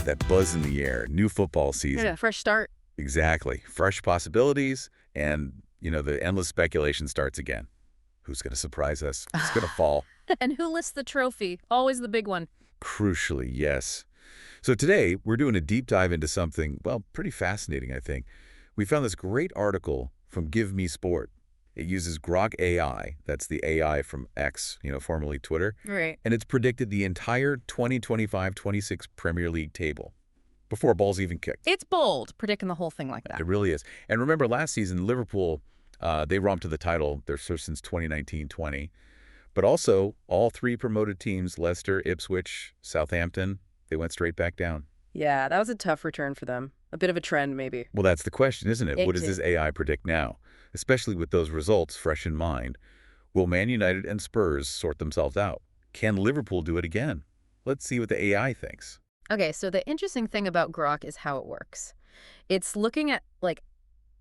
that buzz in the air, new football season. Yeah, fresh start. Exactly. Fresh possibilities, and, the endless speculation starts again. Who's going to surprise us? Who's going to fall? And who lists the trophy? Always the big one. Crucially, yes. So today, we're doing a deep dive into something, well, pretty fascinating, I think. We found this great article from Give Me Sport. It uses Grok AI, that's the AI from X, formerly Twitter, Right. and it's predicted the entire 2025-26 Premier League table before a ball's even kicked. It's bold, predicting the whole thing like that. It really is. And remember, last season, Liverpool, they romped to the title. They're since 2019-20. But also, all three promoted teams, Leicester, Ipswich, Southampton, they went straight back down. Yeah, that was a tough return for them. A bit of a trend, maybe. Well, that's the question, isn't it? What does is. this AI predict now? Especially with those results fresh in mind. Will Man United and Spurs sort themselves out? Can Liverpool do it again? Let's see what the AI thinks. Okay, so the interesting thing about Grok is how it works. It's looking at,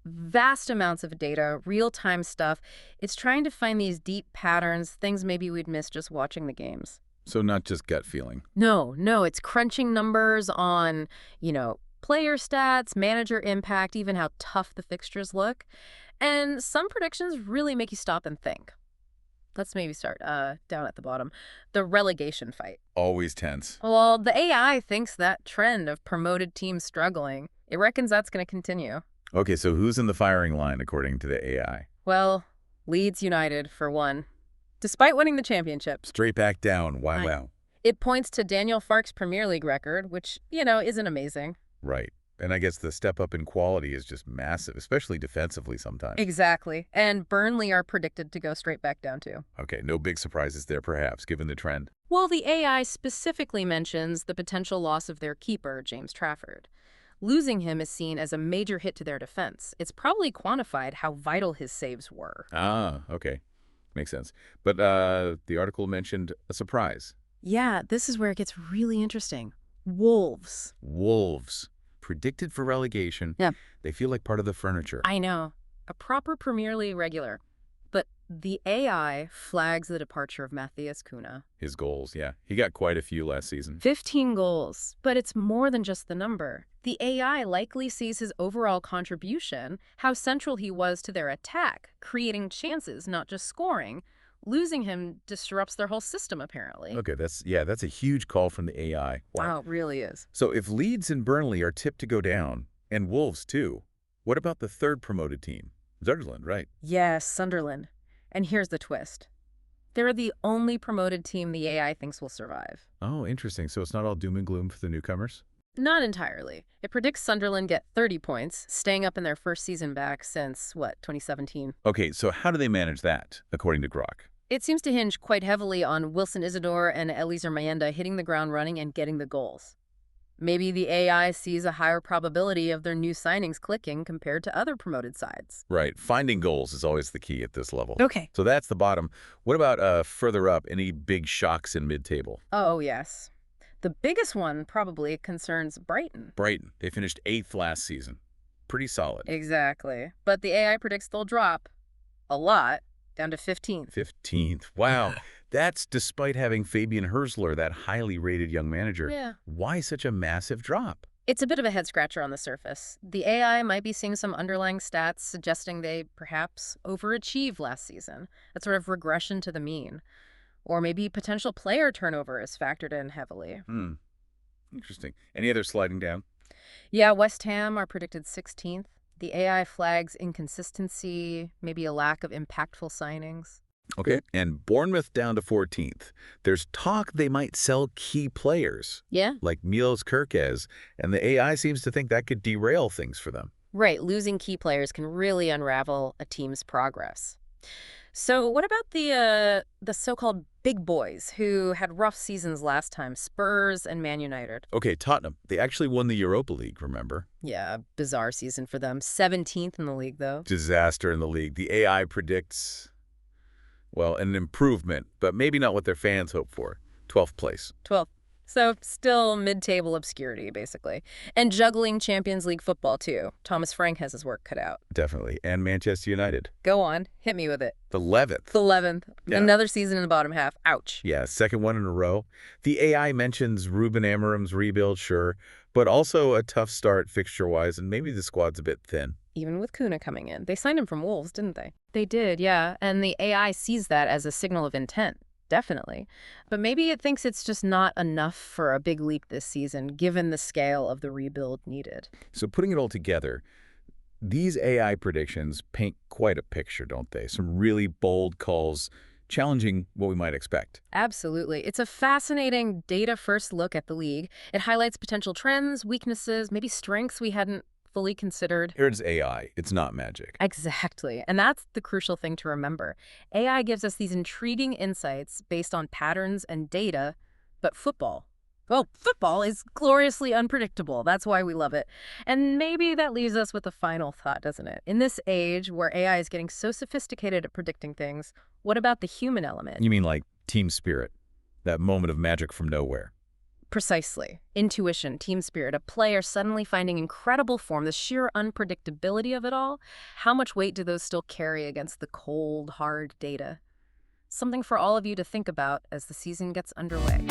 vast amounts of data, real-time stuff. It's trying to find these deep patterns, things maybe we'd miss just watching the games. So not just gut feeling. No, it's crunching numbers on, player stats, manager impact, even how tough the fixtures look. And some predictions really make you stop and think. Let's maybe start down at the bottom. The relegation fight. Always tense. Well, the AI thinks that trend of promoted teams struggling, it reckons that's going to continue. Okay, so who's in the firing line according to the AI? Well, Leeds United, for one. Despite winning the championship. Straight back down. Wow. It points to Daniel Farke's Premier League record, which, isn't amazing. Right. And I guess the step up in quality is just massive, especially defensively sometimes. Exactly. And Burnley are predicted to go straight back down too. Okay, no big surprises there perhaps, given the trend. Well, the AI specifically mentions the potential loss of their keeper, James Trafford. Losing him is seen as a major hit to their defense. It's probably quantified how vital his saves were. Ah, okay. Makes sense. But the article mentioned a surprise. Yeah, this is where it gets really interesting. Wolves. Wolves. Predicted for relegation. Yeah. They feel like part of the furniture. I know. A proper Premier League regular. But the AI flags the departure of Matthias Cunha. His goals, yeah. He got quite a few last season. 15 goals. But it's more than just the number. The AI likely sees his overall contribution, how central he was to their attack, creating chances, not just scoring. Losing him disrupts their whole system, apparently. Okay, that's a huge call from the AI. Wow, it really is. So if Leeds and Burnley are tipped to go down, and Wolves too, what about the third promoted team? Sunderland, right? Yes, Sunderland. And here's the twist. They're the only promoted team the AI thinks will survive. Oh, interesting. So it's not all doom and gloom for the newcomers? Not entirely. It predicts Sunderland get 30 points, staying up in their first season back since, 2017. Okay, so how do they manage that, according to Grok? It seems to hinge quite heavily on Wilson Isidore and Eliezer Mayenda hitting the ground running and getting the goals. Maybe the AI sees a higher probability of their new signings clicking compared to other promoted sides. Right. Finding goals is always the key at this level. Okay. So that's the bottom. What about further up? Any big shocks in mid-table? Oh, yes. The biggest one probably concerns Brighton. Brighton. They finished 8th last season. Pretty solid. Exactly. But the AI predicts they'll drop a lot, down to 15th. 15th. Wow. That's despite having Fabian Herzler, that highly rated young manager. Yeah. Why such a massive drop? It's a bit of a head-scratcher on the surface. The AI might be seeing some underlying stats suggesting they perhaps overachieved last season, a sort of regression to the mean. Or maybe potential player turnover is factored in heavily. Interesting. Any other sliding down? Yeah, West Ham are predicted 16th. The AI flags inconsistency, maybe a lack of impactful signings. Okay. And Bournemouth down to 14th. There's talk they might sell key players. Yeah? Like Milos Kerkez, and the AI seems to think that could derail things for them. Right, losing key players can really unravel a team's progress. So what about the so-called big boys who had rough seasons last time, Spurs and Man United? Okay, Tottenham. They actually won the Europa League, remember? Yeah, bizarre season for them. 17th in the league, though. Disaster in the league. The AI predicts, well, an improvement, but maybe not what their fans hope for. 12th place. 12th. So still mid-table obscurity, basically. And juggling Champions League football, too. Thomas Frank has his work cut out. Definitely. And Manchester United. Go on. Hit me with it. The 11th. The 11th. Yeah. Another season in the bottom half. Ouch. Yeah, second one in a row. The AI mentions Ruben Amorim's rebuild, sure, but also a tough start fixture-wise, and maybe the squad's a bit thin. Even with Kuna coming in. They signed him from Wolves, didn't they? They did, yeah. And the AI sees that as a signal of intent. Definitely. But maybe it thinks it's just not enough for a big leap this season, given the scale of the rebuild needed. So putting it all together, these AI predictions paint quite a picture, don't they? Some really bold calls, challenging what we might expect. Absolutely. It's a fascinating data-first look at the league. It highlights potential trends, weaknesses, maybe strengths we hadn't fully considered. Here's AI. It's not magic. Exactly. And that's the crucial thing to remember. AI gives us these intriguing insights based on patterns and data, but football, well, football is gloriously unpredictable. That's why we love it. And maybe that leaves us with a final thought, doesn't it? In this age where AI is getting so sophisticated at predicting things, what about the human element? You mean like team spirit, that moment of magic from nowhere. Precisely. Intuition, team spirit, a player suddenly finding incredible form, the sheer unpredictability of it all. How much weight do those still carry against the cold, hard data? Something for all of you to think about as the season gets underway.